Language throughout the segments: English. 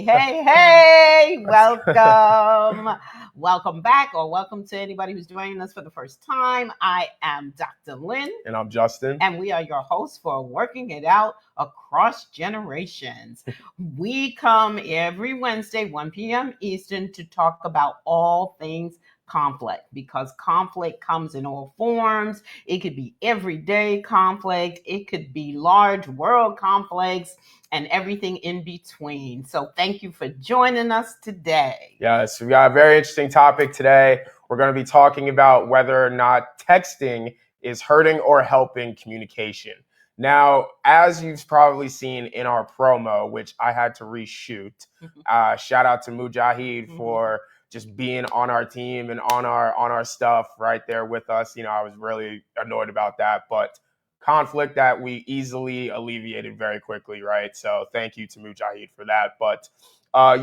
Hey, welcome. Welcome back, or welcome to anybody who's joining us for the first time. I am Dr. Lynne. And I'm Justin. And we are your hosts for Working It Out Across Generations. We come every Wednesday, 1 p.m. Eastern, to talk about all things conflict, because conflict comes in all forms. It could be everyday conflict, it could be large world conflicts, and everything in between. So thank you for joining us today. Yes, we got a very interesting topic today. We're going to be talking about whether or not texting is hurting or helping communication. Now, as you've probably seen in our promo, which I had to reshoot, shout out to Mujahid for just being on our team and on our stuff right there with us. You know, I was really annoyed about that, but conflict that we easily alleviated very quickly, right? So thank you to Mujahid for that. But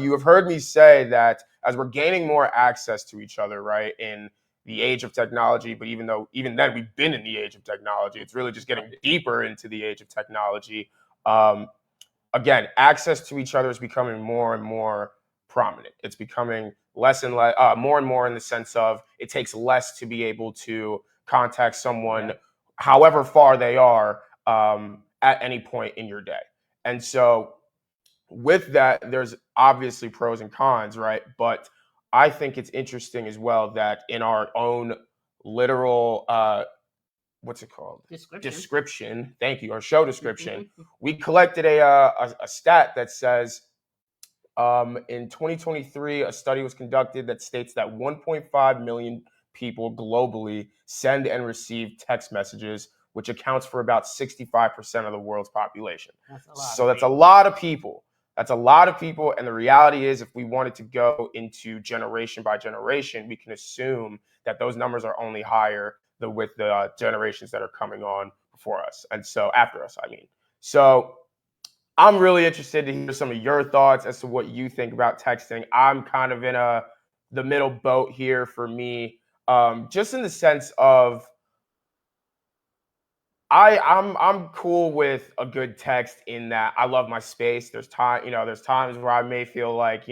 you have heard me say that as we're gaining more access to each other, right, in the age of technology, but even then we've been in the age of technology, it's really just getting deeper into the age of technology. Again, access to each other is becoming more and more prominent. It's becoming less and less, more and more in the sense of it takes less to be able to contact someone, however far they are, at any point in your day. And so with that, there's obviously pros and cons, right? But I think it's interesting as well that in our own literal, what's it called? Description. Thank you. Our show description. We collected a stat that says in 2023, a study was conducted that states that 1.5 million people globally send and receive text messages, which accounts for about 65% of the world's population. That's a lot of people. That's a lot of people. And the reality is, if we wanted to go into generation by generation, we can assume that those numbers are only higher with the generations that are coming on before us. And so after us, I mean. So I'm really interested to hear some of your thoughts as to what you think about texting. I'm kind of in the middle boat here for me, just in the sense of I'm cool with a good text in that I love my space. There's times where I may feel like,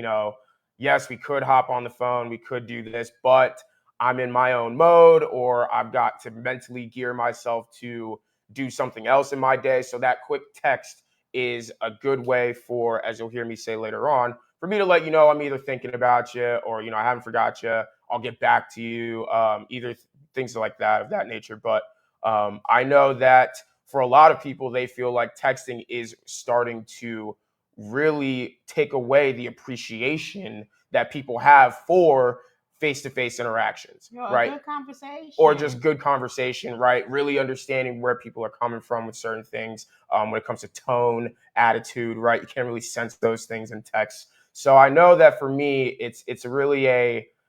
yes, we could hop on the phone, we could do this, but I'm in my own mode, or I've got to mentally gear myself to do something else in my day. So that quick text is a good way for, as you'll hear me say later on, for me to let you know I'm either thinking about you, or, I haven't forgot you. I'll get back to you, either things like that, of that nature. But I know that for a lot of people, they feel like texting is starting to really take away the appreciation that people have for face-to-face interactions, right? Good conversation. Or just good conversation, right? Really understanding where people are coming from with certain things. When it comes to tone, attitude, right? You can't really sense those things in text. So I know that for me, it's really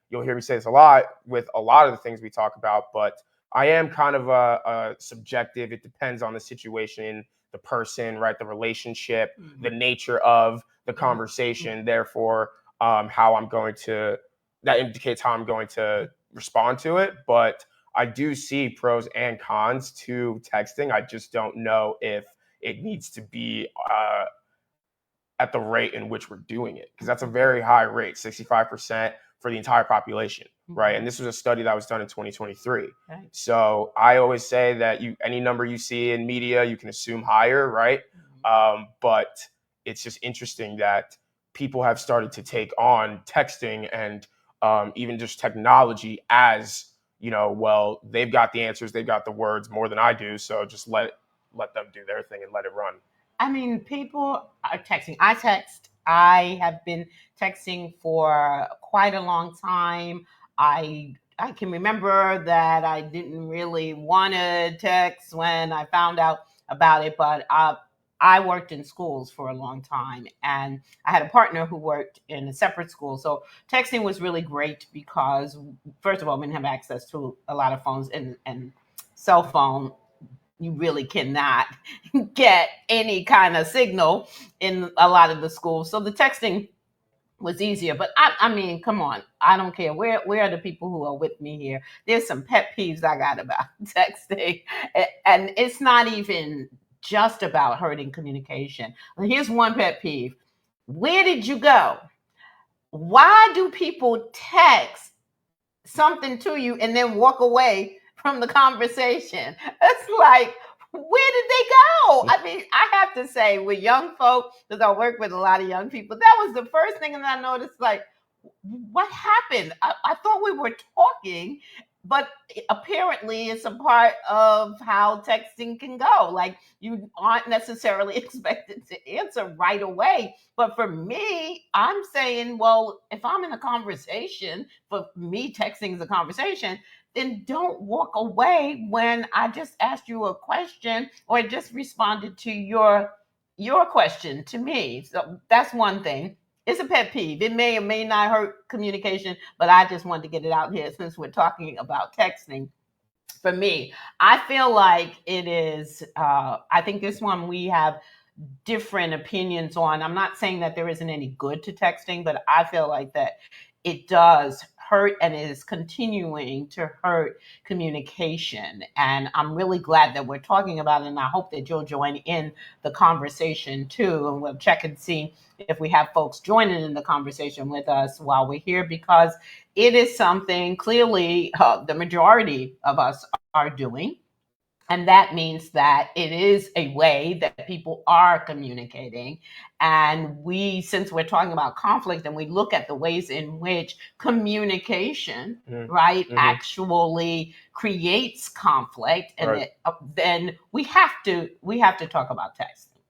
you'll hear me say this a lot with a lot of the things we talk about, but I am kind of a subjective. It depends on the situation, the person, right? The relationship, the nature of the conversation. Therefore, that indicates how I'm going to respond to it. But I do see pros and cons to texting. I just don't know if it needs to be at the rate in which we're doing it, because that's a very high rate, 65% for the entire population, right? And this was a study that was done in 2023. Right. So I always say that any number you see in media, you can assume higher, right? But it's just interesting that people have started to take on texting and even just technology as, well, they've got the answers, they've got the words more than I do, so just let them do their thing and let it run. I mean, people are texting. I text. I have been texting for quite a long time. I can remember that I didn't really want to text when I found out about it, but I worked in schools for a long time, and I had a partner who worked in a separate school. So texting was really great because, first of all, we didn't have access to a lot of phones and cell phone. You really cannot get any kind of signal in a lot of the schools. So the texting was easier. But I mean, come on. I don't care. Where are the people who are with me here? There's some pet peeves I got about texting. And it's not even just about hurting communication. Here's one pet peeve. Where did you go? Why do people text something to you and then walk away from the conversation? It's like, where did they go? I mean, I have to say, with young folk, because I work with a lot of young people, that was the first thing that I noticed, like, what happened? I thought we were talking, but apparently it's a part of how texting can go. Like, you aren't necessarily expected to answer right away. But for me, I'm saying, well, if I'm in a conversation, for me, texting is a conversation, then don't walk away when I just asked you a question or just responded to your question to me. So that's one thing. It's a pet peeve. It may or may not hurt communication, but I just wanted to get it out here since we're talking about texting. For me, I feel like it is, I think this one we have different opinions on. I'm not saying that there isn't any good to texting, but I feel like that it does hurt and it is continuing to hurt communication. And I'm really glad that we're talking about it. And I hope that you'll join in the conversation too. And we'll check and see if we have folks joining in the conversation with us while we're here, because it is something clearly the majority of us are doing. And that means that it is a way that people are communicating. And we, since we're talking about conflict and we look at the ways in which communication, right, actually creates conflict, and Right. then we have to talk about texting.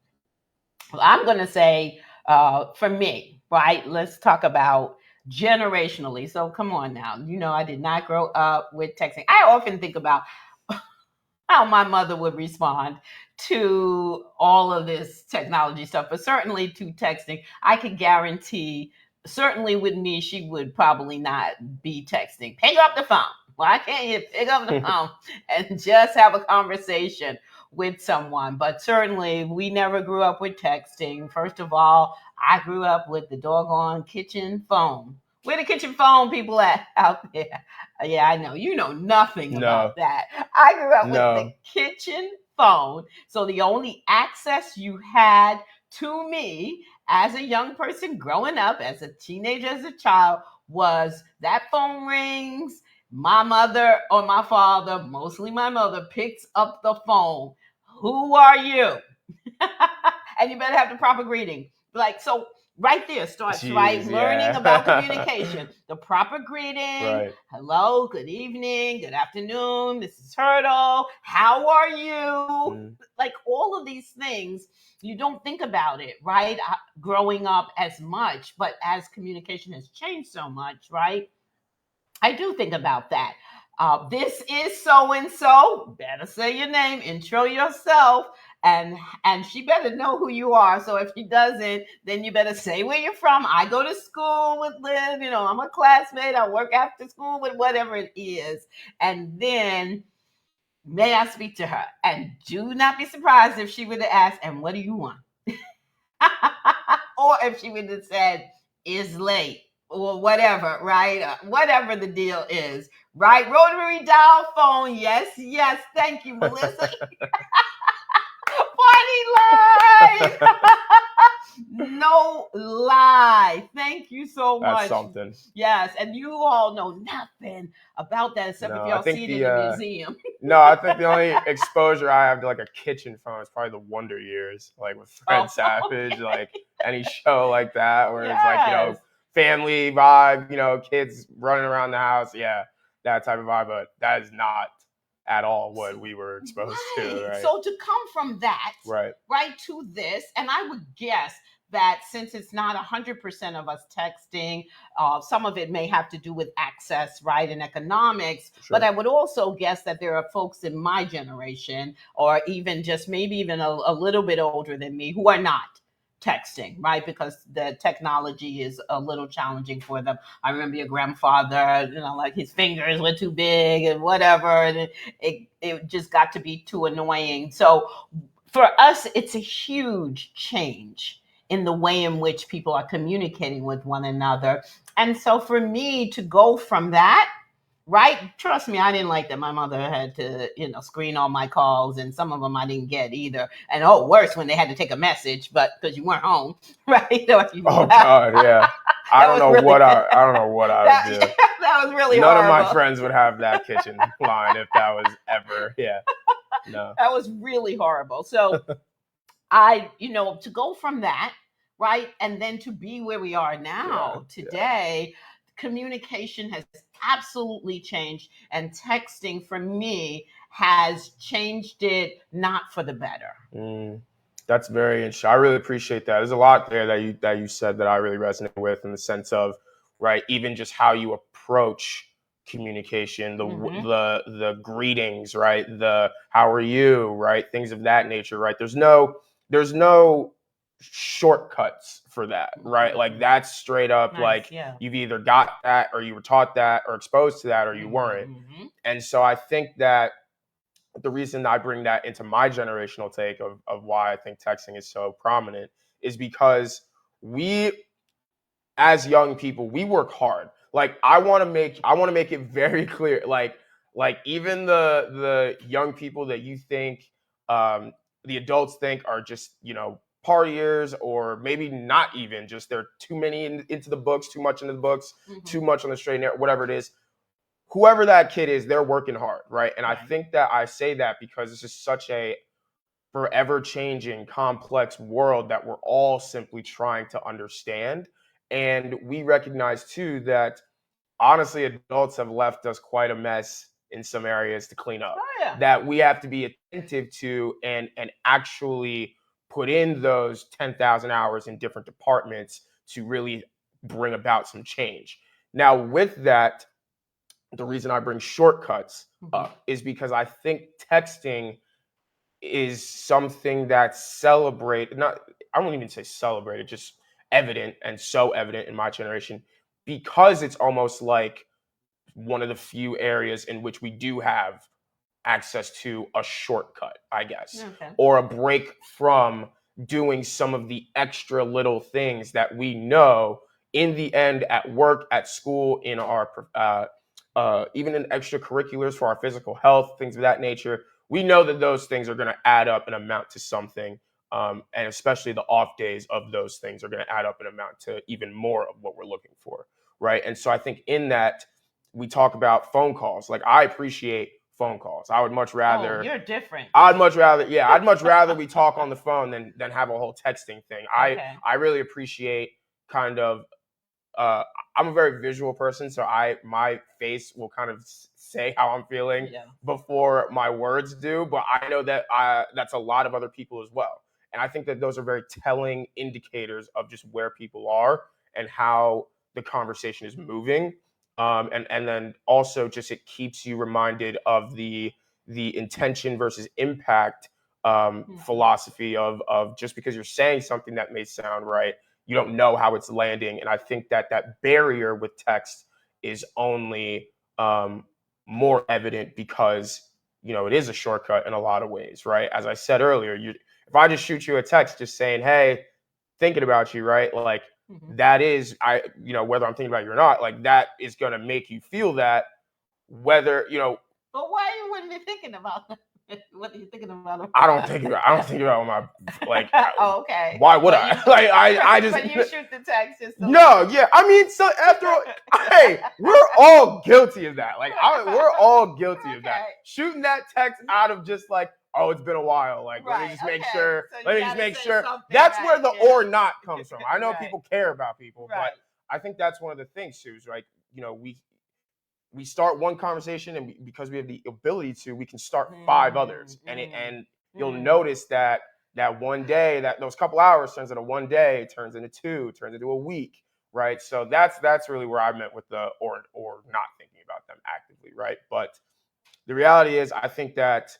I'm going to say, for me, right, let's talk about generationally. So come on now. I did not grow up with texting. I often think about how my mother would respond to all of this technology stuff, but certainly to texting. I can guarantee, certainly with me, she would probably not be texting. Pick up the phone. Why can't you pick up the phone and just have a conversation with someone? But certainly, we never grew up with texting. First of all, I grew up with the doggone kitchen phone. Where the kitchen phone people at out there? Yeah, I know. You know nothing No. about that. I grew up with the No. kitchen phone. So the only access you had to me as a young person growing up, as a teenager, as a child, was that phone rings. My mother or my father, mostly my mother, picks up the phone. Who are you? And you better have the proper greeting. Like, so right there starts, Jeez, right? Learning yeah. about communication. The proper greeting. Right. Hello, good evening, good afternoon, Mrs. Hurdle. How are you? Like, all of these things, you don't think about it, right? Growing up as much, but as communication has changed so much, right? I do think about that. This is so and so. Better say your name, intro yourself, and she better know who you are. So if she doesn't, then you better say where you're from. I go to school with Lynn. I'm a classmate. I work after school with whatever it is, and then may I speak to her? And do not be surprised if she would have asked, "And what do you want?" Or if she would have said, "Is late," or whatever, right? Whatever the deal is, right? Rotary dial phone. Yes, yes. Thank you, Melissa. Party line. No lie. Thank you so much. That's something. Yes, and you all know nothing about that except if y'all see it in the museum. No, I think the only exposure I have to like a kitchen phone is probably the Wonder Years, like with Fred Savage, okay. like any show like that, where it's like, Yes. family vibe, kids running around the house. Yeah, that type of vibe. But that is not at all what we were exposed to. Right. So to come from that, right to this, and I would guess that since it's not 100% of us texting, some of it may have to do with access, right, and economics. Sure. But I would also guess that there are folks in my generation, or even just maybe even a little bit older than me, who are not texting, right? Because the technology is a little challenging for them. I remember your grandfather, like his fingers were too big and whatever, and it just got to be too annoying. So for us, it's a huge change in the way in which people are communicating with one another. And so for me to go from that Right? Trust me, I didn't like that. My mother had to, screen all my calls, and some of them I didn't get either. And worse when they had to take a message, but because you weren't home, right? Oh God, yeah. I That don't was know really what I don't know what I would that, do. that was really None of my horrible. friends would have that kitchen line if that was ever. Yeah. No. That was really horrible. So to go from that, right, and then to be where we are Yeah. now Yeah. today, communication has absolutely changed, and texting for me has changed it not for the better. Mm, that's very interesting. I really appreciate that. There's a lot there that you said that I really resonate with, in the sense of, right, even just how you approach communication, Mm-hmm. the greetings, right, the how are you, right, things of that nature, right. There's no shortcuts for that, right. Like, Mm-hmm. that's straight up, Nice, like, yeah. you've either got that, or you were taught that, or exposed to that, or you weren't. Mm-hmm. And so I think that the reason I bring that into my generational take of why I think texting is so prominent is because we, as young people, we work hard. Like, I want to make it very clear, like even the young people that you think, um the adults think are just, partiers, or maybe not even, just they're too many into the books, too much into the books, Mm-hmm. too much on the straight and narrow, whatever it is. Whoever that kid is, they're working hard, right? And I Right. think that I say that because it's just such a forever changing, complex world that we're all simply trying to understand. And we recognize too that, honestly, adults have left us quite a mess in some areas to clean up, Oh yeah. that we have to be attentive to, and actually put in those 10,000 hours in different departments to really bring about some change. Now, with that, the reason I bring shortcuts Mm-hmm. up is because I think texting is something that's celebrated, not, I won't even say celebrated, just evident, and so evident in my generation, because it's almost like one of the few areas in which we do have access to a shortcut, I guess, Okay. or a break from doing some of the extra little things that we know in the end, at work, at school, in our even in extracurriculars for our physical health, things of that nature. We know that those things are going to add up and amount to something. And especially the off days of those things are going to add up and amount to even more of what we're looking for. Right. And so I think in that, we talk about phone calls. Like, I appreciate phone calls. I would much Oh, rather, you're different. yeah, I'd much rather we talk on the phone than have a whole texting thing. Okay. I really appreciate, kind of, uh I'm a very visual person, so my face will kind of say how I'm feeling Yeah. before my words do, but I know that that's a lot of other people as well. And I think that those are very telling indicators of just where people are and how the conversation is moving. And then also, just, it keeps you reminded of the intention versus impact, Mm-hmm. philosophy of just because you're saying something that may sound right, you don't know how it's landing. And I think that that barrier with text is only, more evident because, it is a shortcut in a lot of ways, right? As I said earlier, if I just shoot you a text just saying, hey, thinking about you, right, like, Mm-hmm. that is, whether I'm thinking about you or not, like, that is going to make you feel that, whether, But why wouldn't you be thinking about that? What are you thinking about? I don't think about my, like, Oh, okay. why would But I? you, Like, I just, but you shoot the text just to no, yeah. I mean, so after all, hey, we're all guilty of that. Like, we're all guilty of that. Okay. Shooting that text out of just like, oh, it's been a while. Like, let me Right. just make Okay. sure. So Let you me just got to make say sure. something, That's where right? the Yeah. or not comes from. I know Right. people care about people, but Right. I think that's one of the things, Suze. Right? We start one conversation, and because we have the ability to, we can start five others, and you'll notice that that one day, that those couple hours turns into one day, turns into two, turns into a week, right? So that's really where I meant with the or not thinking about them actively, right? But the reality is, I think that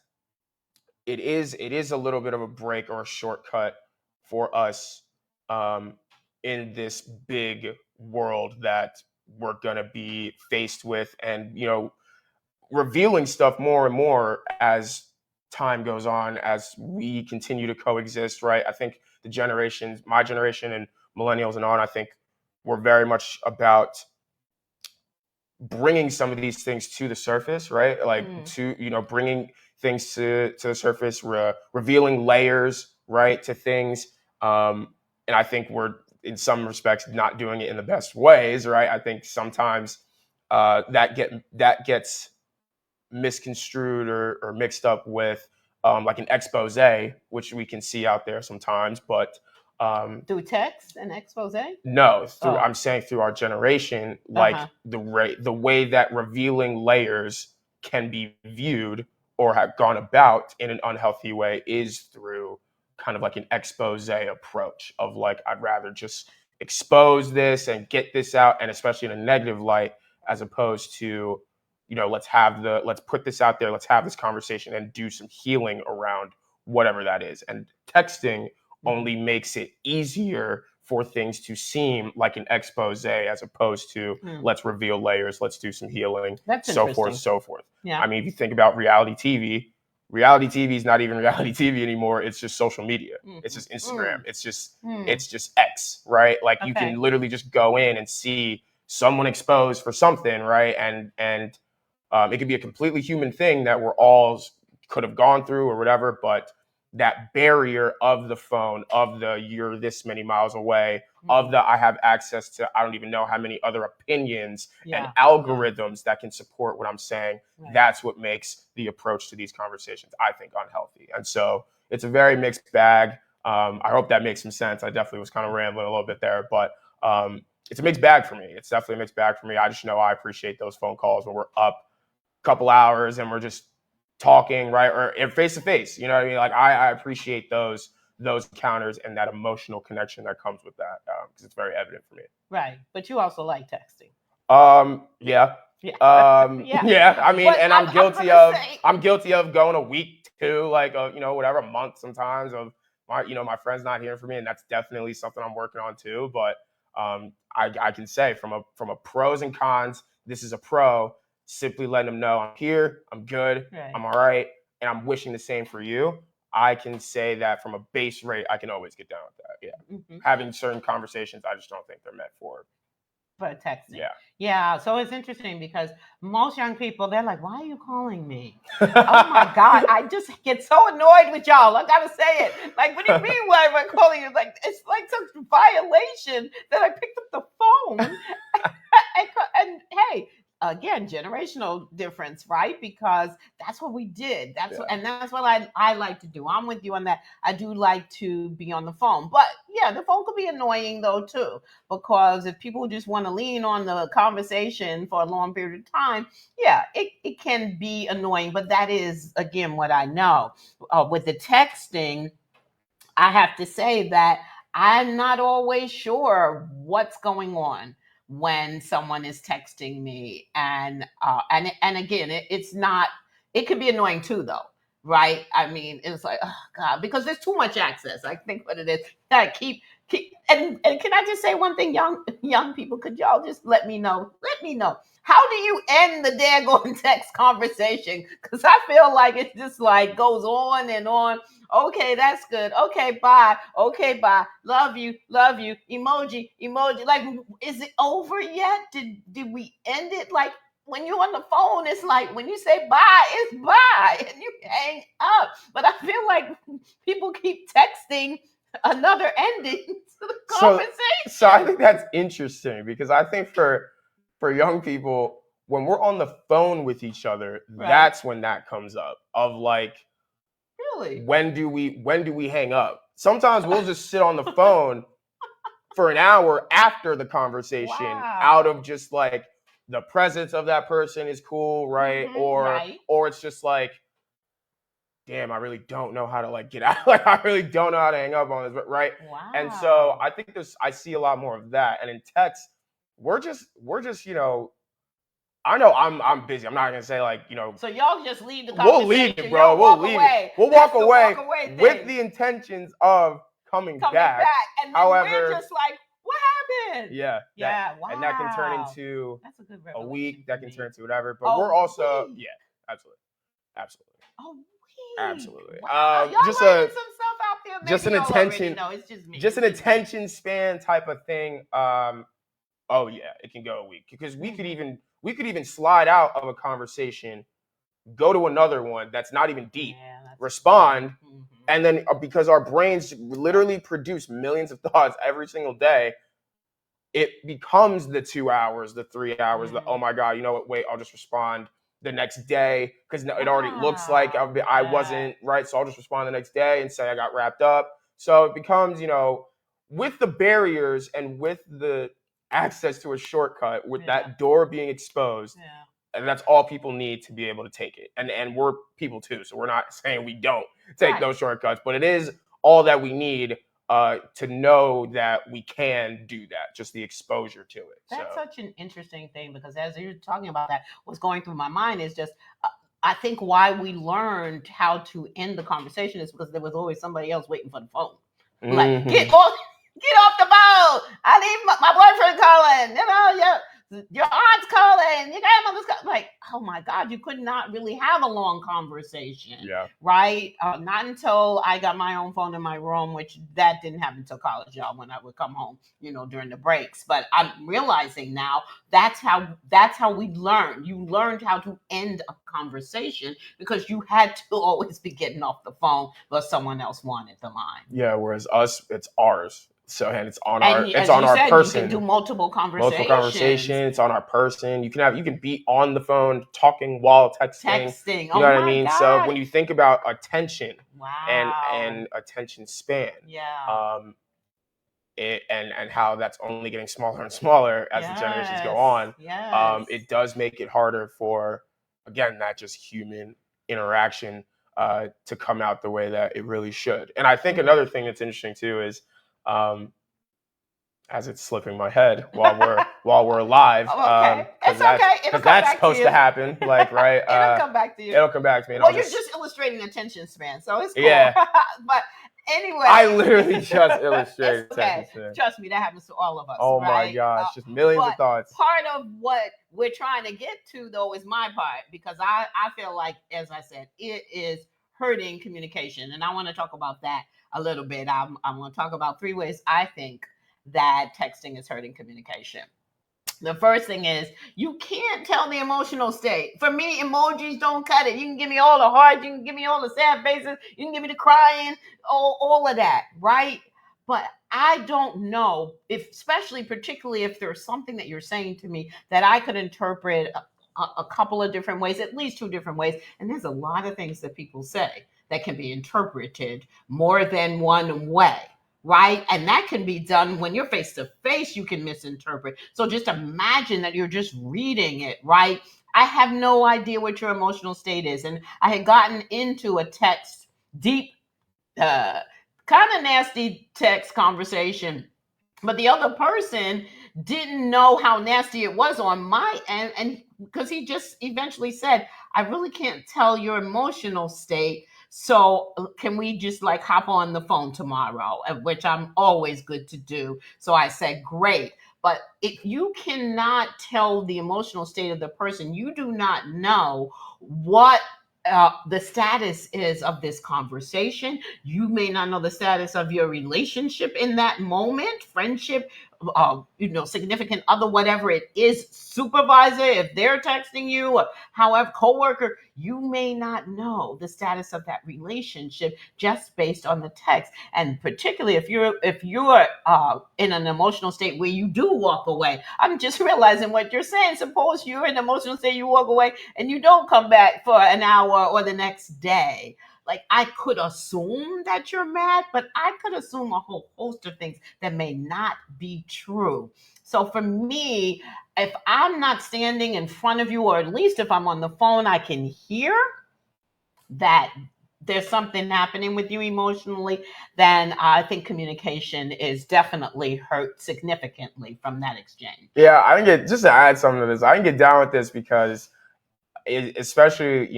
it is a little bit of a break or a shortcut for us, um, in this big world that we're gonna be faced with, and revealing stuff more and more as time goes on, as we continue to coexist, right? I think the generations, my generation and millennials and on, I think we're very much about bringing some of these things to the surface, right? Like to, bringing things to the surface, revealing layers, right, to things. And I think we're, in some respects, not doing it in the best ways, right? I think sometimes that gets misconstrued or mixed up with like an expose, which we can see out there sometimes, but through text and expose. no, through, Oh. I'm saying through our generation, like the way that revealing layers can be viewed or have gone about in an unhealthy way is through kind of like an expose approach of like, I'd rather just expose this and get this out, and especially in a negative light, as opposed to, let's put this out there, let's have this conversation and do some healing around whatever that is. And texting only makes it easier for things to seem like an expose as opposed to let's reveal layers, let's do some healing, That's so forth, so forth. Yeah. I mean, if you think about reality TV is not even reality TV anymore. It's just social media. It's just Instagram. It's just X, right? Like you can literally just go in and see someone exposed for something, right? And it could be a completely human thing that we're all could have gone through or whatever, but that barrier of the phone, of the you're this many miles away, of the I have access to I don't even know how many other opinions and algorithms that can support what I'm saying. Right. That's what makes the approach to these conversations, I think, unhealthy. And so it's a very mixed bag. I hope that makes some sense. I definitely was kind of rambling a little bit there, but it's a mixed bag for me. It's definitely a mixed bag for me. I just know I appreciate those phone calls when we're up a couple hours and we're just talking, right, or face to face. You know what I mean? Like I appreciate those encounters and that emotional connection that comes with that, because it's very evident for me. Right, but you also like texting. Yeah. Yeah. I mean, but and I'm guilty of going a week to like whatever, a month sometimes of my friends not hearing from me, and that's definitely something I'm working on too. But I can say from a pros and cons, this is a pro. Simply letting them know I'm here, I'm good, right. I'm all right, and I'm wishing the same for you. I can say that from a base rate, I can always get down with that. Yeah. Having certain conversations, I just don't think they're meant for texting. Yeah. So it's interesting because most young people, they're like, why are you calling me? Oh my God. I just get so annoyed with y'all. I gotta say it. Like, what do you mean why am I calling you? Like, it's like some violation that I picked up the phone. and hey, again, generational difference, right? Because that's what we did. That's what I like to do. I'm with you on that. I do like to be on the phone, but yeah, the phone could be annoying though too, because if people just want to lean on the conversation for a long period of time, it can be annoying. But that is again what I know. With the texting, I have to say that I'm not always sure what's going on when someone is texting me, and again, it's not. It could be annoying too, though, right? I mean, it's like, oh God, because there's too much access. I think what it is. Keep and can I just say one thing, young people? Could y'all just let me know? Let me know. How do you end the daggone text conversation? Because I feel like it just like goes on and on. Okay, that's good. Okay, bye. Okay, bye. Love you. Emoji. Like, is it over yet? Did we end it? Like, when you're on the phone, it's like when you say bye, it's bye, and you hang up. But I feel like people keep texting another ending to the conversation. So I think that's interesting because I think for young people, when we're on the phone with each other, that's when that comes up of like, really, when do we hang up? Sometimes we'll just sit on the phone for an hour after the conversation out of just like the presence of that person is cool, right? Or it's just like, damn, I really don't know how to like get out. Like, I really don't know how to hang up on this, right? Wow. And so I think I see a lot more of that. And in text, we're just, I know I'm busy. I'm not gonna say like, So y'all just leave the conversation. We'll leave it, bro. We'll leave it. We'll walk away with the intentions of coming back. And then we're just like, what happened? Yeah. Wow. And that can turn into that's a good a week. That can turn into whatever. But Oh, we're also, week. Absolutely. Oh, absolutely. Wow. Y'all Just learning some stuff out there. Maybe just an y'all attention. No, it's just me. Just an attention span type of thing. Oh yeah, it can go a week because we could even We could even slide out of a conversation, go to another one that's not even deep, respond, and then because our brains literally produce millions of thoughts every single day, it becomes the 2 hours, the 3 hours, the, oh my God, you know what, wait, I'll just respond the next day because it already looks like I wasn't right. So I'll just respond the next day and say I got wrapped up. So it becomes, with the barriers and with the access to a shortcut, with that door being exposed, and that's all people need to be able to take it. And we're people too, so we're not saying we don't take those shortcuts, but it is all that we need to know that we can do that, just the exposure to it. That's such an interesting thing, because as you're talking about that, what's going through my mind is just, I think why we learned how to end the conversation is because there was always somebody else waiting for the phone. Like, get off the phone. I need my boyfriend calling, your aunt's calling, your grandmother's calling. Like, oh my God, you could not really have a long conversation. Yeah. Right? Not until I got my own phone in my room, which that didn't happen until college, y'all, when I would come home, during the breaks. But I'm realizing now that's how we learned. You learned how to end a conversation because you had to always be getting off the phone, but someone else wanted the line. Yeah, whereas us, it's ours. So, and it's on our person. You can do multiple conversations. It's on our person. You can be on the phone talking while texting. You know what I mean? God. So when you think about attention and attention span, and how that's only getting smaller and smaller as the generations go on, it does make it harder for, again, that just human interaction to come out the way that it really should. And I think another thing that's interesting too is, as it's slipping my head while we're live, it's okay. Because that's supposed to happen, like, right? It'll come back to you. It'll come back to me. Well, you're just illustrating attention span, so it's cool. Yeah. But anyway, I literally just illustrated attention span. Trust me, that happens to all of us. Oh right? My gosh, just millions of thoughts. Part of what we're trying to get to, though, is my part, because I feel like, as I said, it is hurting communication, and I want to talk about that a little bit. I'm going to talk about 3 ways I think that texting is hurting communication. The first thing is, you can't tell the emotional state. For me, emojis don't cut it. You can give me all the hearts, you can give me all the sad faces, you can give me the crying, all of that, right? But I don't know, particularly if there's something that you're saying to me that I could interpret a couple of different ways, at least 2 different ways. And there's a lot of things that people say that can be interpreted more than one way. Right? And that can be done when you're face to face, you can misinterpret. So just imagine that you're just reading it, right? I have no idea what your emotional state is. And I had gotten into a text, deep, kind of nasty text conversation, but the other person didn't know how nasty it was on my end. And because he just eventually said, I really can't tell your emotional state. So can we just hop on the phone tomorrow, which I'm always good to do. So I said, great. But if you cannot tell the emotional state of the person, you do not know what the status is of this conversation. You may not know the status of your relationship in that moment, friendship, significant other, whatever it is, supervisor, if they're texting you, or however, coworker, you may not know the status of that relationship just based on the text. And particularly if you're in an emotional state where you do walk away. I'm just realizing what you're saying. Suppose you're in an emotional state, you walk away and you don't come back for an hour or the next day. Like, I could assume that you're mad, but I could assume a whole host of things that may not be true. So for me, if I'm not standing in front of you, or at least if I'm on the phone, I can hear that there's something happening with you emotionally, then I think communication is definitely hurt significantly from that exchange. Yeah, I think just to add something to this, I can get down with this because especially,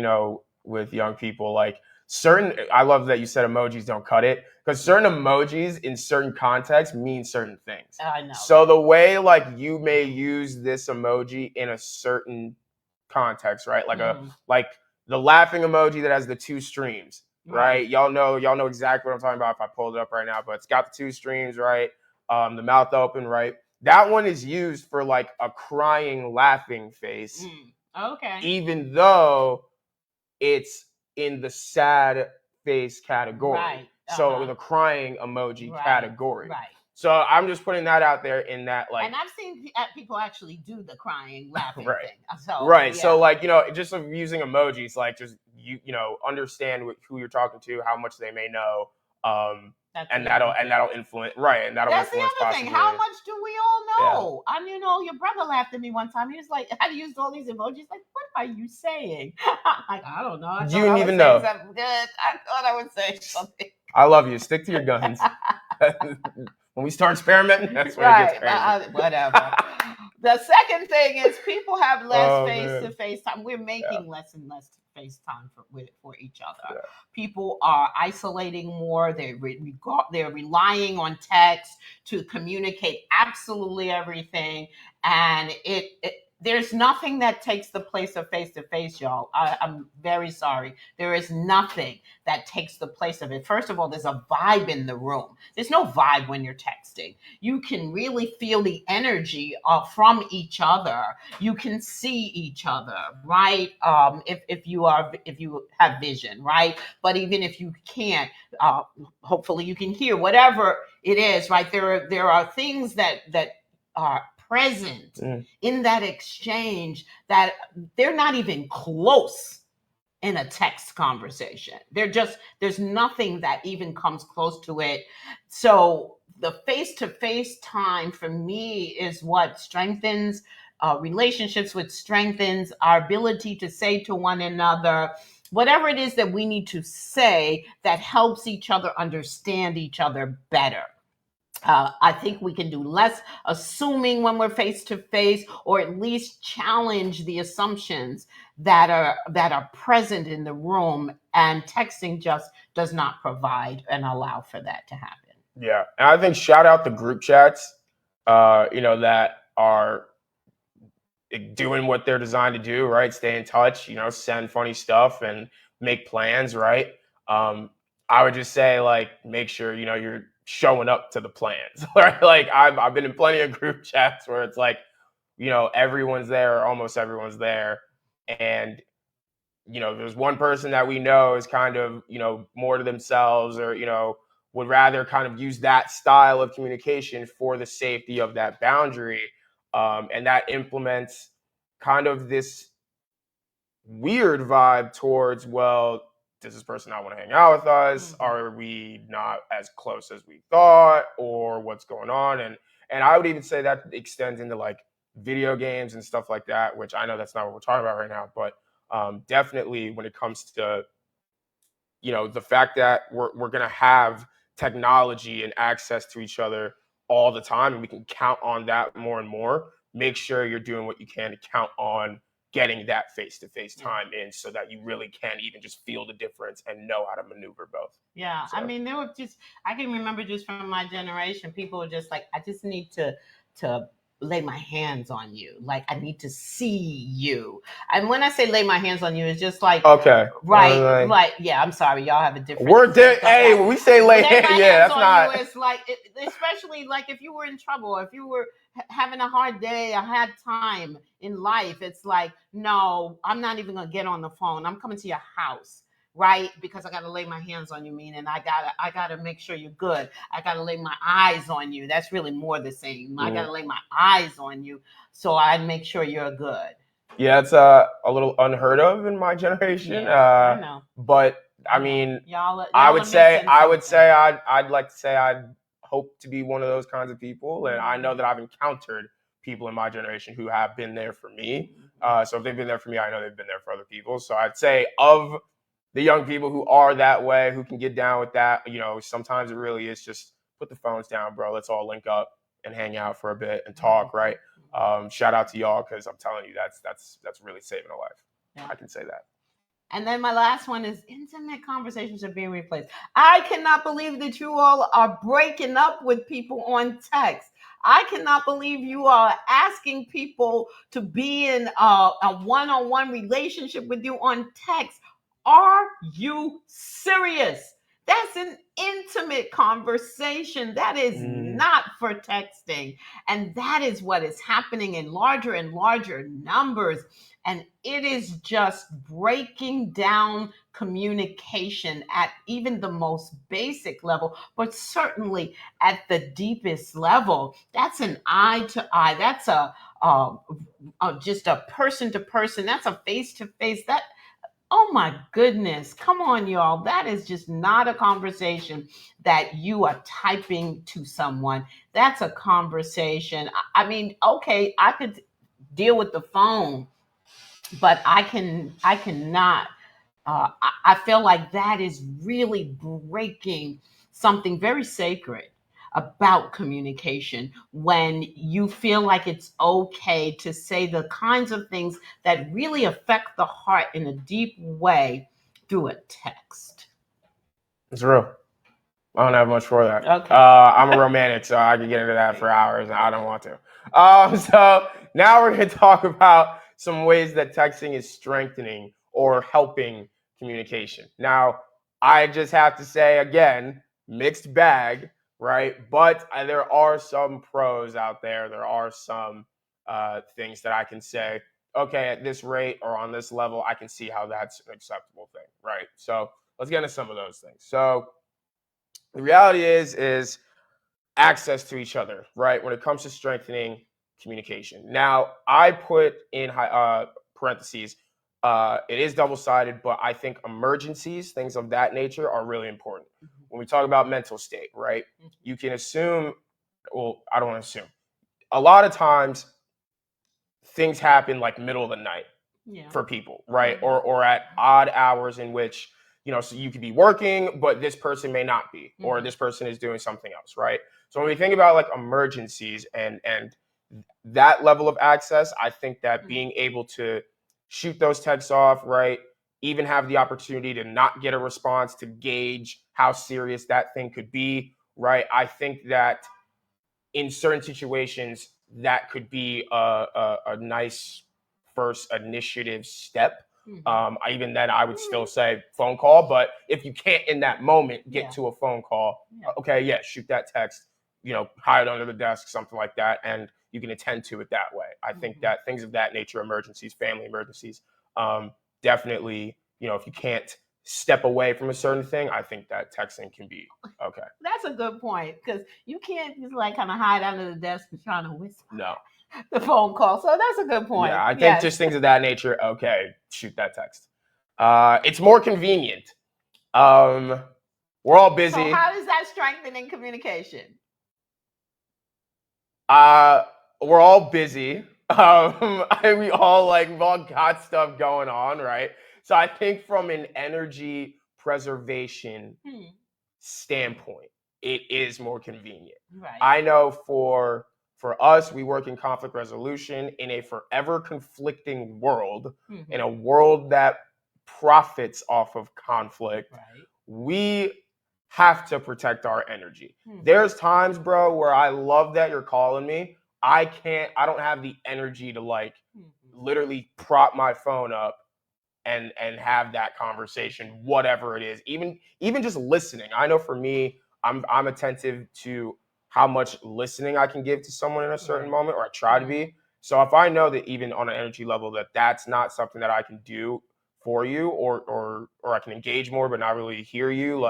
with young people, I love that you said emojis don't cut it, because certain emojis in certain contexts mean certain things. I know. So the way you may use this emoji in a certain context, right? Like the laughing emoji that has the 2 streams, right? Y'all know exactly what I'm talking about if I pulled it up right now, but it's got the 2 streams, right? The mouth open, right? that one is used for like a crying, laughing face, Okay. even though it's in the sad face category. Right. So the crying emoji Right. category. Right. So I'm just putting that out there in that, like, And I've seen people actually do the crying, laughing right. thing. So, right. yeah. So like, you know, just using emojis, like just you know, understand who you're talking to, how much they may know. And that'll influence, right, and that'll That's the influence other thing. possibly. How much do we all know? Yeah. You know, your brother laughed at me one time. He was like, I used all these emojis. Like, what are you saying? Like, I don't know. You didn't even know. Something good. I thought I would say something. I love you. Stick to your guns. When we start experimenting, that's when it gets crazy. Whatever. The second thing is people have less face-to-face time. We're making less and less face time for each other. Yeah. People are isolating more. They're relying on text to communicate absolutely everything, and there's nothing that takes the place of face-to-face, y'all. I'm very sorry. There is nothing that takes the place of it. First of all, there's a vibe in the room. There's no vibe when you're texting. You can really feel the energy from each other. You can see each other, right? If you have vision, right? But even if you can't, hopefully you can hear whatever it is, right? There are things that are present in that exchange that they're not even close in a text conversation. There's nothing that even comes close to it. So the face-to-face time for me is what strengthens relationships, which strengthens our ability to say to one another whatever it is that we need to say that helps each other understand each other better. I think we can do less assuming when we're face to face, or at least challenge the assumptions that are present in the room. And texting just does not provide and allow for that to happen. Yeah, and I think shout out the group chats, that are doing what they're designed to do, right? Stay in touch, send funny stuff and make plans, right? I would just say, like, make sure you're showing up to the plans, right? Like I've been in plenty of group chats where it's like, everyone's there, or almost everyone's there, and there's one person that we know is kind of more to themselves, or would rather kind of use that style of communication for the safety of that boundary, and that implements kind of this weird vibe towards, well, does this person not want to hang out with us? Mm-hmm. Are we not as close as we thought, or what's going on? And I would even say that extends into like video games and stuff like that, which I know that's not what we're talking about right now, but definitely when it comes to the fact that we're going to have technology and access to each other all the time, and we can count on that more and more. Make sure you're doing what you can to count on getting that face-to-face time in, so that you really can even just feel the difference and know how to maneuver both. Yeah. So. I mean, I can remember just from my generation, people were just like, I just need to lay my hands on you. Like, I need to see you. And when I say lay my hands on you, it's just like, okay, right. Like, yeah, I'm sorry. Y'all have a different. Hey, when we say lay hands, that's not. You, it's like, especially like if you were in trouble, if you were having a hard day, a hard time in life, it's like, no, I'm not even gonna get on the phone. I'm coming to your house, right? Because I gotta lay my hands on you, meaning I gotta make sure you're good. I gotta lay my eyes on you. That's really more the same. I gotta lay my eyes on you, so I make sure you're good. Yeah, it's a little unheard of in my generation. Yeah, I know. But I mean, y'all I would say I'd like to say I'd hope to be one of those kinds of people, and I know that I've encountered people in my generation who have been there for me. So if they've been there for me, I know they've been there for other people. So I'd say, of the young people who are that way, who can get down with that, sometimes it really is just put the phones down, bro. Let's all link up and hang out for a bit and talk, right? Shout out to y'all, because I'm telling you, that's really saving a life. Yeah. I can say that. And then my last one is intimate conversations are being replaced. I cannot believe that you all are breaking up with people on text. I cannot believe you are asking people to be in a one-on-one relationship with you on text. Are you serious? That's an intimate conversation. That is not for texting. And that is what is happening in larger and larger numbers. And it is just breaking down communication at even the most basic level, but certainly at the deepest level. That's an eye to eye. That's just a person to person. That's a face to face. That, oh my goodness, come on, y'all. That is just not a conversation that you are typing to someone. That's a conversation. I mean, okay, I could deal with the phone, but I cannot. I feel like that is really breaking something very sacred about communication when you feel like it's okay to say the kinds of things that really affect the heart in a deep way through a text. It's real. I don't have much for that. Okay. I'm a romantic, so I could get into that for hours, and I don't want to. So now we're going to talk about some ways that texting is strengthening or helping communication. Now, I just have to say again, mixed bag, right? But there are some pros out there. There are some things that I can say, okay, at this rate or on this level, I can see how that's an acceptable thing, right? So let's get into some of those things. So the reality is access to each other, right? When it comes to strengthening communication. Now, I put in parentheses, it is double-sided, but I think emergencies, things of that nature, are really important. When we talk about mental state, right? You can assume, well, I don't want to assume. A lot of times, things happen like middle of the night for people, right? Or at odd hours in which, so you could be working, but this person may not be, or this person is doing something else, right? So when we think about like emergencies and that level of access, I think that being able to shoot those texts off, right? Even have the opportunity to not get a response to gauge how serious that thing could be, right? I think that in certain situations, that could be a nice first initiative step. Even then, I would still say phone call. But if you can't in that moment get to a phone call, okay, yeah, shoot that text, hide it under the desk, something like that, and you can attend to it that way. I think that things of that nature, emergencies, family emergencies, definitely, if you can't step away from a certain thing, I think that texting can be okay. That's a good point, because you can't just like kind of hide under the desk and trying to whisper. No. The phone call. So that's a good point. Yeah, I think just things of that nature, okay, shoot that text. It's more convenient. We're all busy. So how is that strengthening communication? We're all busy. We've all got stuff going on, right? So I think from an energy preservation standpoint, it is more convenient. Right. I know for us, we work in conflict resolution in a forever conflicting world, in a world that profits off of conflict. Right. We have to protect our energy. There's times, bro, where I love that you're calling me. I don't have the energy to literally prop my phone up and have that conversation, whatever it is. Even just listening. I know for me, I'm attentive to how much listening I can give to someone in a certain moment, or I try to be. So if I know that even on an energy level that that's not something that I can do for you, or I can engage more but not really hear you,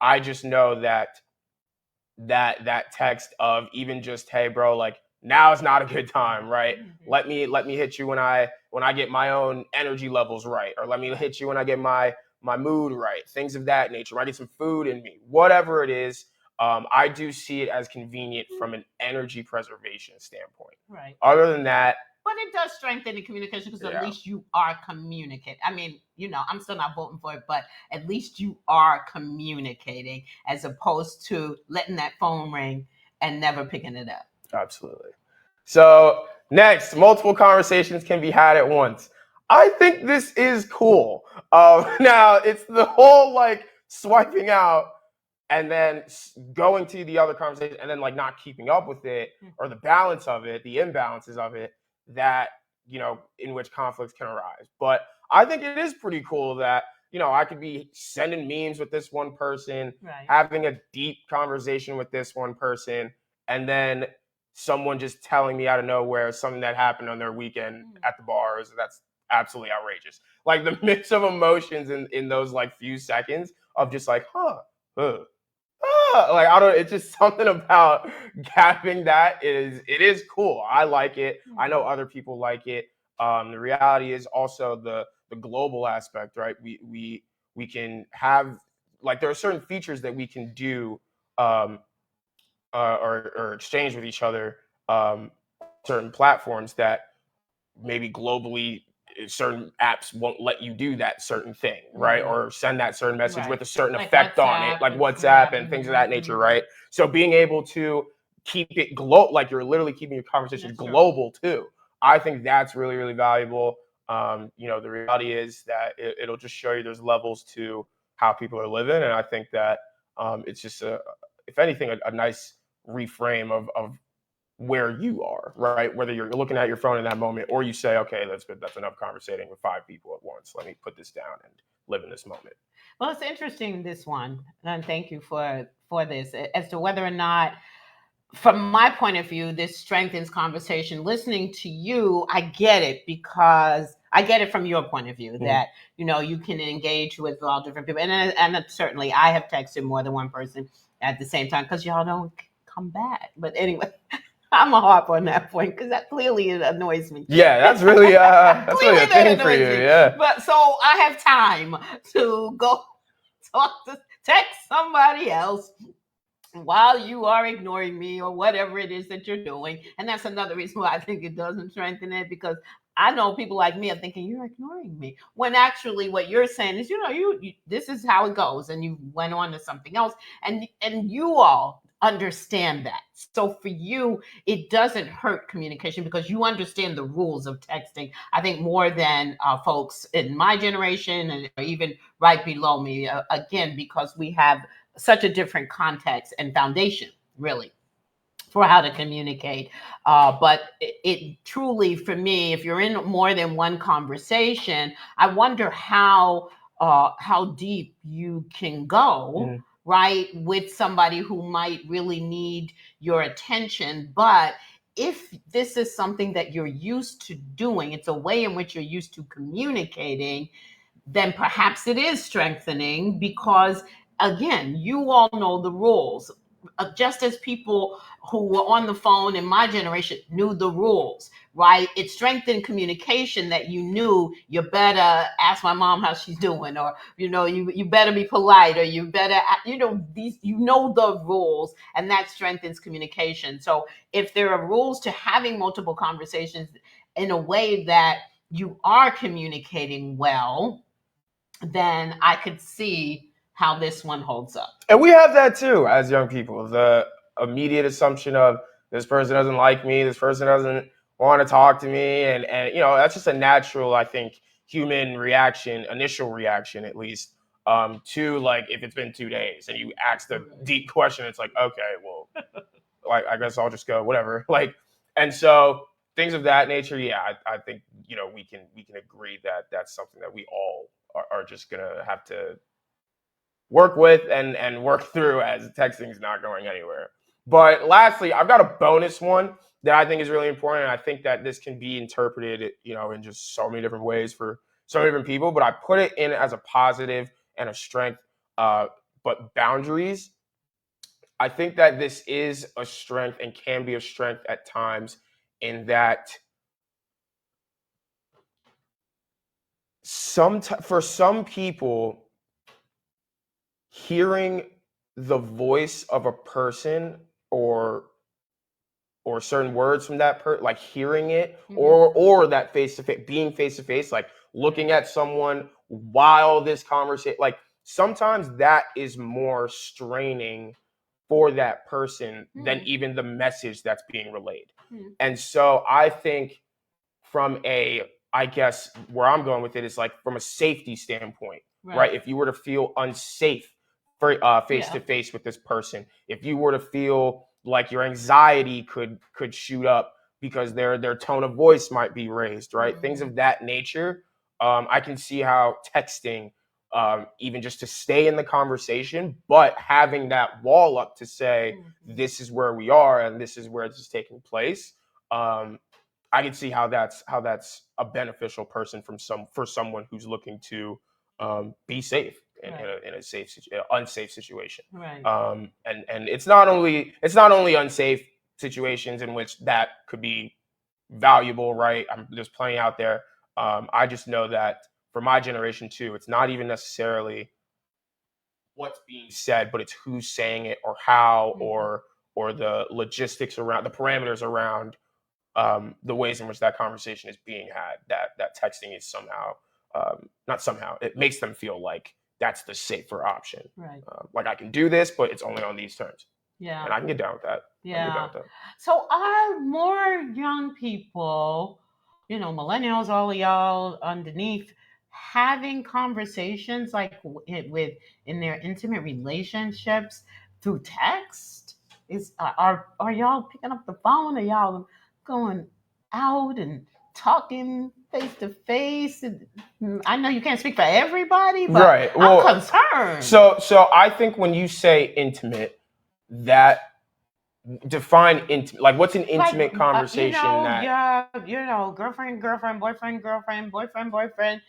I just know that text of even just, hey bro, now is not a good time, right? Let me hit you when I get my own energy levels right, or let me hit you when I get my mood right, things of that nature. When I get some food in me, whatever it is. I do see it as convenient from an energy preservation standpoint. Right. Other than that, but it does strengthen the communication, because at least you are communicating. I mean, I'm still not voting for it, but at least you are communicating, as opposed to letting that phone ring and never picking it up. Absolutely. So next, multiple conversations can be had at once. I think this is cool. Now, it's the whole swiping out and then going to the other conversation and then not keeping up with it, or the balance of it, the imbalances of it, that, in which conflicts can arise. But I think it is pretty cool that I could be sending memes with this one person, Right. having a deep conversation with this one person, and then someone just telling me out of nowhere something that happened on their weekend at the bars. That's absolutely outrageous. Like the mix of emotions in those like few seconds of just like, huh, like I don't. It's just something about gapping that it is cool. I like it. I know other people like it. The reality is also the global aspect, right? We can have like there are certain features that we can do um, or exchange with each other, certain platforms that maybe globally certain apps won't let you do that certain thing, right? Or send that certain message with Right. a certain Like effect on it, WhatsApp like and WhatsApp yeah. and things of that nature, right? So being able to keep it global, like you're literally keeping your conversation That's true. global too. I think that's really, really valuable. The reality is that it'll just show you there's levels to how people are living. And I think that it's just if anything, a nice reframe of where you are, right? Whether you're looking at your phone in that moment or you say, okay, that's good. That's enough conversating with 5 people at once. Let me put this down and live in this moment. Well, it's interesting this one, and thank you for this as to whether or not, from my point of view, this strengthens conversation. Listening to you, I get it because I get it from your point of view that you can engage with all different people, and certainly I have texted more than one person at the same time because y'all don't come back. But anyway, I'm a harp on that point because that clearly it annoys me. Yeah, that's really a thing for you. Me. Yeah. But so I have time to go text somebody else while you are ignoring me or whatever it is that you're doing. And that's another reason why I think it doesn't strengthen it, because I know people like me are thinking you're ignoring me when actually what you're saying is, you this is how it goes, and you went on to something else, and you all understand that. So for you, it doesn't hurt communication because you understand the rules of texting. I think more than folks in my generation and even right below me. Again, because we have such a different context and foundation, really, for how to communicate. But it truly, for me, if you're in more than one conversation, I wonder how deep you can go, right, with somebody who might really need your attention. But if this is something that you're used to doing, it's a way in which you're used to communicating, then perhaps it is strengthening because, again, you all know the rules. Just as people who were on the phone in my generation knew the rules, right? It strengthened communication that you knew you better ask my mom how she's doing, or you better be polite, or you better these the rules, and that strengthens communication. So if there are rules to having multiple conversations in a way that you are communicating well, then I could see how this one holds up. And we have that too as young people. The immediate assumption of this person doesn't like me, this person doesn't want to talk to me, and that's just a natural, I think, human reaction, initial reaction at least, to like if it's been 2 days and you ask the deep question, it's like, okay, well, like I guess I'll just go whatever. Like, and so things of that nature, yeah, I think we can agree that that's something that we all are just gonna have to work with and work through, as texting is not going anywhere. But lastly, I've got a bonus one that I think is really important. And I think that this can be interpreted, in just so many different ways for so many different people. But I put it in as a positive and a strength. But boundaries, I think that this is a strength and can be a strength at times, in that for some people, hearing the voice of a person or certain words from that like hearing it, or that face to face, being face to face, like looking at someone while this conversation, like sometimes that is more straining for that person than even the message that's being relayed. And so I think I guess where I'm going with it is like from a safety standpoint, right? If you were to feel unsafe for face to face with this person, if you were to feel like your anxiety could shoot up because their tone of voice might be raised, right? Things of that nature. I can see how texting even just to stay in the conversation, but having that wall up to say, this is where we are and this is where this is taking place. I can see how that's a beneficial person for someone who's looking to be safe in a unsafe situation. Right. And it's not only unsafe situations in which that could be valuable, right? There's plenty out there. I just know that for my generation too, it's not even necessarily what's being said, but it's who's saying it or how, or the logistics around, the parameters around the ways in which that conversation is being had. That texting is somehow not somehow, it makes them feel like that's the safer option. Right. Like I can do this, but it's only on these terms. Yeah. And I can get down with that. Yeah. So are more young people, millennials, all of y'all underneath, having conversations like in their intimate relationships through text? Are y'all picking up the phone? Are y'all going out and talking face to face? I know you can't speak for everybody, but right. Well, I'm concerned. So I think when you say intimate, that define intimate, like what's an intimate conversation girlfriend, boyfriend,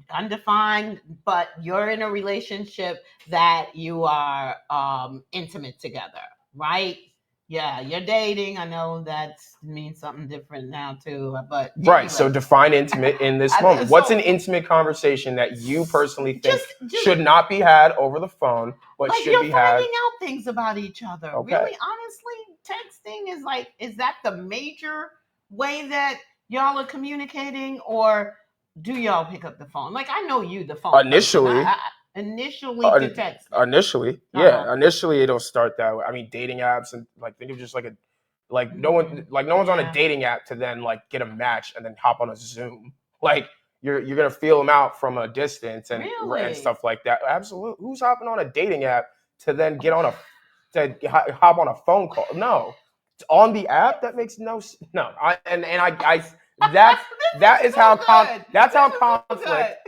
undefined, but you're in a relationship that you are intimate together, right? Yeah, you're dating. I know that means something different now too, but right. So define intimate in this moment. What's an intimate conversation that you personally think should not be had over the phone, but should be had? Finding out things about each other. Okay. Really, honestly, texting is that the major way that y'all are communicating, or do y'all pick up the phone? Like I know you, the phone initially. To text. Initially, yeah. Initially, it'll start that way. I mean, dating apps and think of just no one's on a dating app to then get a match and then hop on a Zoom. Like you're gonna feel them out from a distance and stuff like that. Absolutely. Who's hopping on a dating app to then hop on a phone call? No, it's on the app. That makes no.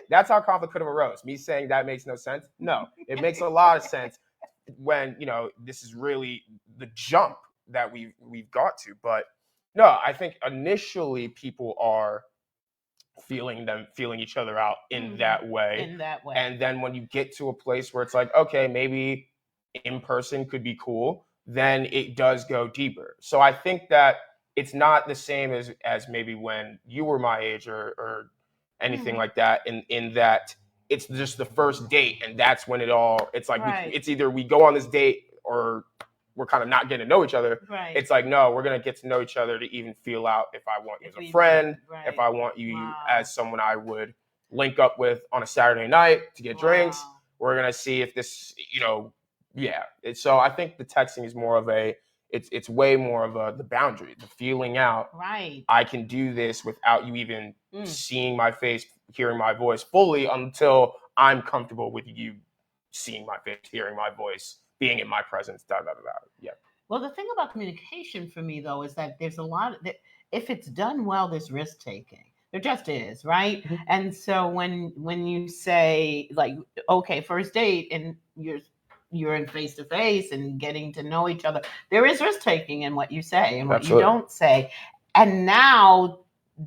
That's how conflict could have arose. Me saying that makes no sense. No, it makes a lot of sense when this is really the jump that we've got to. But no, I think initially people are feeling each other out in that way. And then when you get to a place where it's like, okay, maybe in person could be cool, then it does go deeper. So I think that it's not the same as maybe when you were my age or anything like that, in that it's just the first date and that's when it's like it's either we go on this date or we're kind of not getting to know each other. Right. It's like, no, we're going to get to know each other to even feel out if I want you as a friend, if I want you as someone I would link up with on a Saturday night to get drinks. We're going to see if this, So I think the texting is more of it's way more of the boundary, the feeling out. Right. I can do this without you even seeing my face, hearing my voice fully until I'm comfortable with you seeing my face, hearing my voice, being in my presence, Yeah. Well, the thing about communication for me, though, is that there's a lot that if it's done well, there's risk taking. There just is, right? Mm-hmm. And so when you say okay, first date, and you're in face to face and getting to know each other, there is risk taking in what you say and what Absolutely. You don't say. And now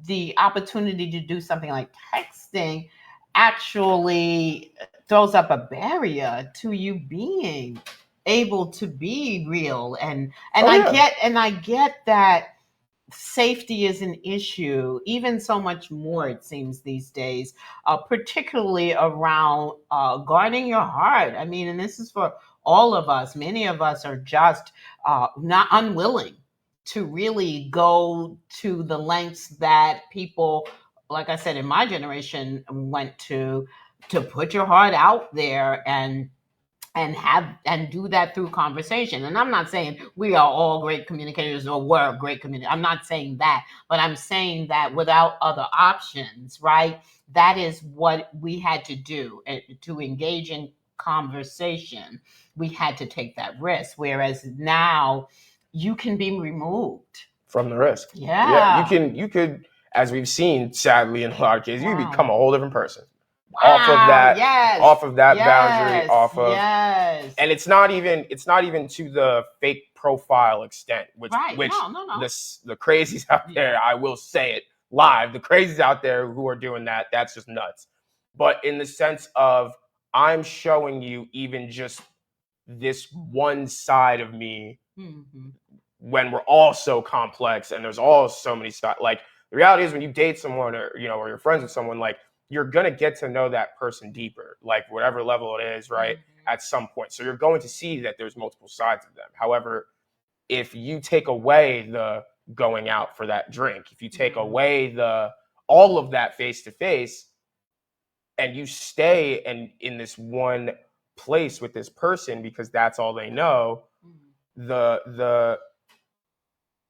the opportunity to do something like texting actually throws up a barrier to you being able to be real. And I get that safety is an issue, even so much more, it seems, these days, particularly around guarding your heart. I mean, and this is for all of us. Many of us are just not unwilling to really go to the lengths that people, like I said, in my generation went to put your heart out there and do that through conversation. And I'm not saying we are all great communicators or were great communicators. I'm not saying that, but I'm saying that without other options, right? That is what we had to do to engage in conversation. We had to take that risk. Whereas now you can be removed from the risk. Yeah. You could, as we've seen, sadly, in a lot of cases, you become a whole different person. off of Wow. that, Yes. off of that boundary, Yes. off of, Yes. and it's not even to the fake profile extent, which Right. which No. the crazies out there, Yeah. I will say it live, the crazies out there who are doing that, that's just nuts. But in the sense of, I'm showing you even just this one side of me, Mhm. when we're all so complex and there's all so many stuff. Like, the reality is, when you date someone, or or you're friends with someone, like, you're gonna get to know that person deeper, like whatever level it is, right? Mhm. At some point. So you're going to see that there's multiple sides of them. However, if you take away the going out for that drink, if you take Mhm. away the all of that face to face, and you stay and in this one place with this person because that's all they know, Mhm. the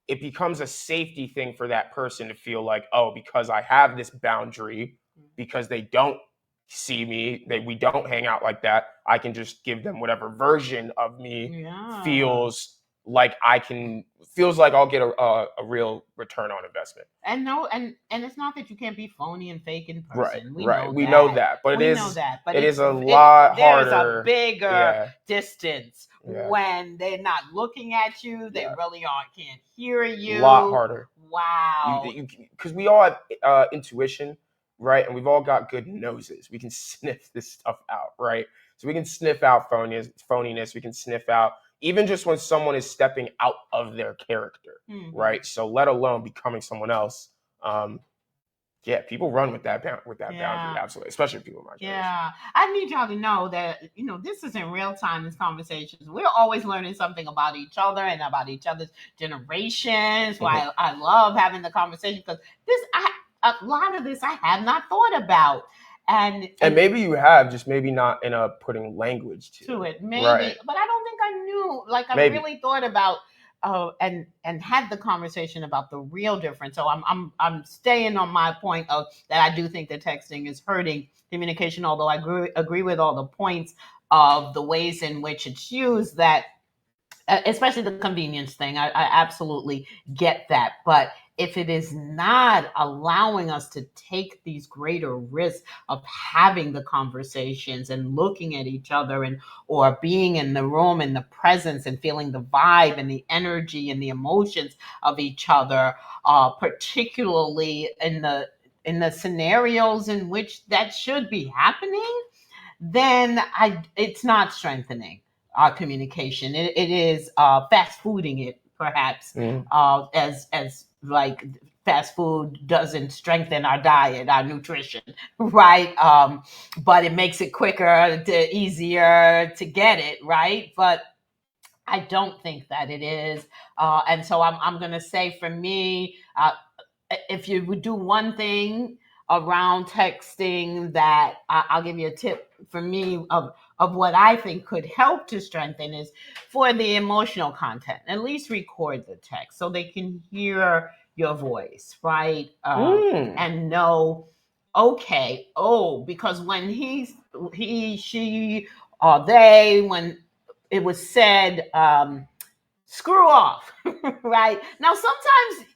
it becomes a safety thing for that person to feel like, oh, because I have this boundary, because they don't see me, we don't hang out like that, I can just give them whatever version of me Yeah. feels like I'll get a real return on investment. And no, and it's not that you can't be phony and fake in Right, person. We right. know We know that. that, but We know that. But it is it's a lot there's a harder. bigger Yeah, distance yeah, when they're not looking at you. They yeah. really aren't can't hear A lot you. harder. Wow. Because we all have intuition, right? And we've all got good noses. We can sniff this stuff out, right? So we can sniff out phoniness. We can sniff out even just when someone is stepping out of their character, Mhm. right? So let alone becoming someone else. Yeah, people run with that boundary, Yeah. absolutely, especially people of my generation. Yeah, I need y'all to know that this isn't real time. This conversations. We're always learning something about each other and about each other's generations. Why I love having the conversation, because a lot of this I have not thought about, and maybe you have, just maybe not in a putting language to it, maybe, right? but I don't think I knew. Like, I Maybe. really thought about and had the conversation about the real difference. So I'm staying on my point of that. I do think that texting is hurting communication, although I agree with all the points of the ways in which it's used, that especially the convenience thing. I absolutely get that. But if it is not allowing us to take these greater risks of having the conversations and looking at each other, and or being in the room and the presence and feeling the vibe and the energy and the emotions of each other, particularly in the scenarios in which that should be happening, then it's not strengthening our communication. It is fast fooding it, perhaps, as like fast food doesn't strengthen our diet, our nutrition, right? But it makes it quicker, easier to get it, right? But I don't think that it is. And so I'm going to say, for me, if you would do one thing around texting, that I'll give you a tip for me of what I think could help to strengthen, is for the emotional content. At least record the text so they can hear your voice, right? And know, okay, oh, because when she, or they, when it was said, screw off, right? Now, sometimes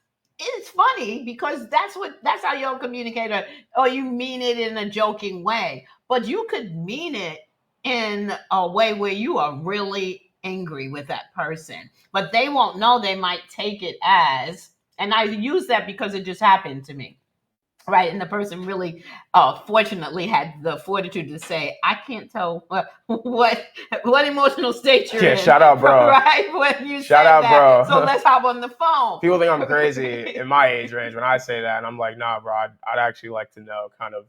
it's funny because that's how you'll communicate, or you mean it in a joking way, but you could mean it in a way where you are really angry with that person, but they won't know. They might take it as, and I use that because it just happened to me, right? And the person really, fortunately, had the fortitude to say, "I can't tell what emotional state you're Yeah, in." shout out, bro. Right, when you Shout said out, that. bro. So let's hop on the phone. People think I'm crazy in my age range when I say that, and I'm like, nah, bro. I'd actually like to know kind of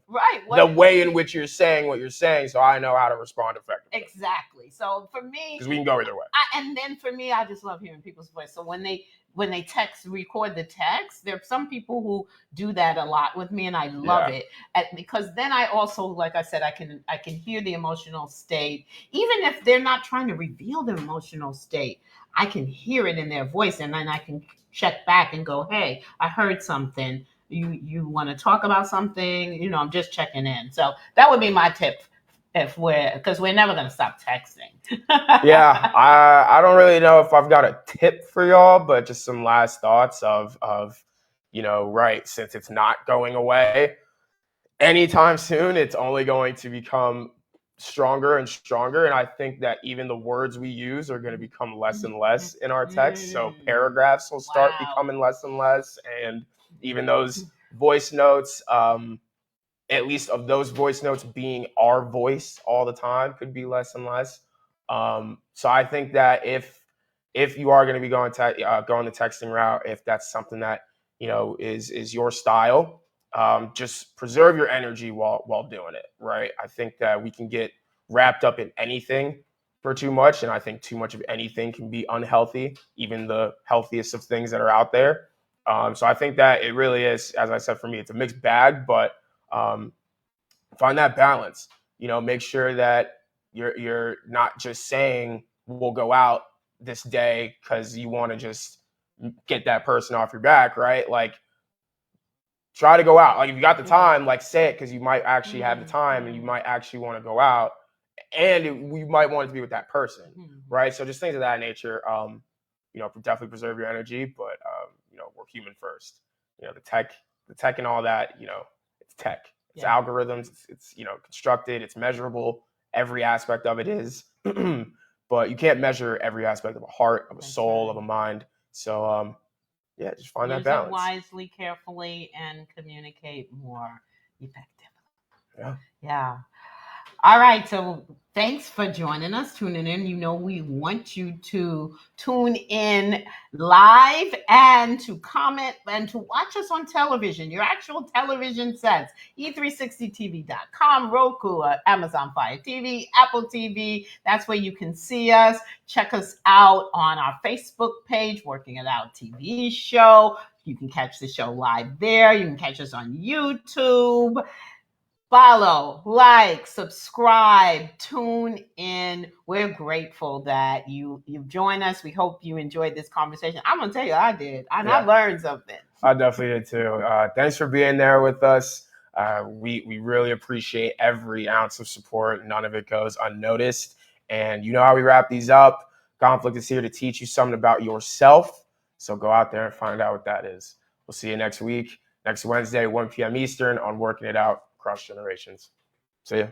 the way in which you're saying what you're saying, so I know how to respond effectively. Exactly. So for me, because we can go either way. And then for me, I just love hearing people's voice. So when they text, record the text. There are some people who do that a lot with me, and I love it, because then I also, like I said, I can hear the emotional state, even if they're not trying to reveal their emotional state. I can hear it in their voice, and then I can check back and go, "Hey, I heard something. You want to talk about something? I'm just checking in." So that would be my tip, because we're never going to stop texting. Yeah, I don't really know if I've got a tip for y'all, but just some last thoughts of right, since it's not going away, anytime soon. It's only going to become stronger and stronger. And I think that even the words we use are going to become less and less in our text. So paragraphs will start becoming less and less. And even those voice notes, at least of those voice notes being our voice all the time, could be less and less. So I think that if you are going to be going the texting route, if that's something that is your style, just preserve your energy while doing it. Right. I think that we can get wrapped up in anything for too much, and I think too much of anything can be unhealthy, even the healthiest of things that are out there. So I think that it really is, as I said, for me, it's a mixed bag, but find that balance. Make sure that you're not just saying we'll go out this day because you want to just get that person off your back, right? Like, try to go out. Like, if you got the time, like, say it, because you might actually have the time and you might actually want to go out, and you might want to be with that person, right? So just things of that nature. Definitely preserve your energy, but we're human first. The tech and all that. It's tech. It's algorithms. It's constructed. It's measurable. Every aspect of it is, but you can't measure every aspect of a heart, of a soul, of a mind. So just find that balance. Use it wisely, carefully, and communicate more effectively. Yeah. All right. So thanks for joining us, tuning in. We want you to tune in live and to comment and to watch us on television, your actual television sets, e360tv.com, Roku, Amazon Fire TV, Apple TV. That's where you can see us. Check us out on our Facebook page, Working It Out TV show. You can catch the show live there. You can catch us on YouTube. Follow, like, subscribe, tune in. We're grateful that you've joined us. We hope you enjoyed this conversation. I'm going to tell you, I did. I learned something. I definitely did too. Thanks for being there with us. We really appreciate every ounce of support. None of it goes unnoticed. And you know how we wrap these up. Conflict is here to teach you something about yourself. So go out there and find out what that is. We'll see you next week, next Wednesday, 1 p.m. Eastern on Working It Out Across Generations. See ya.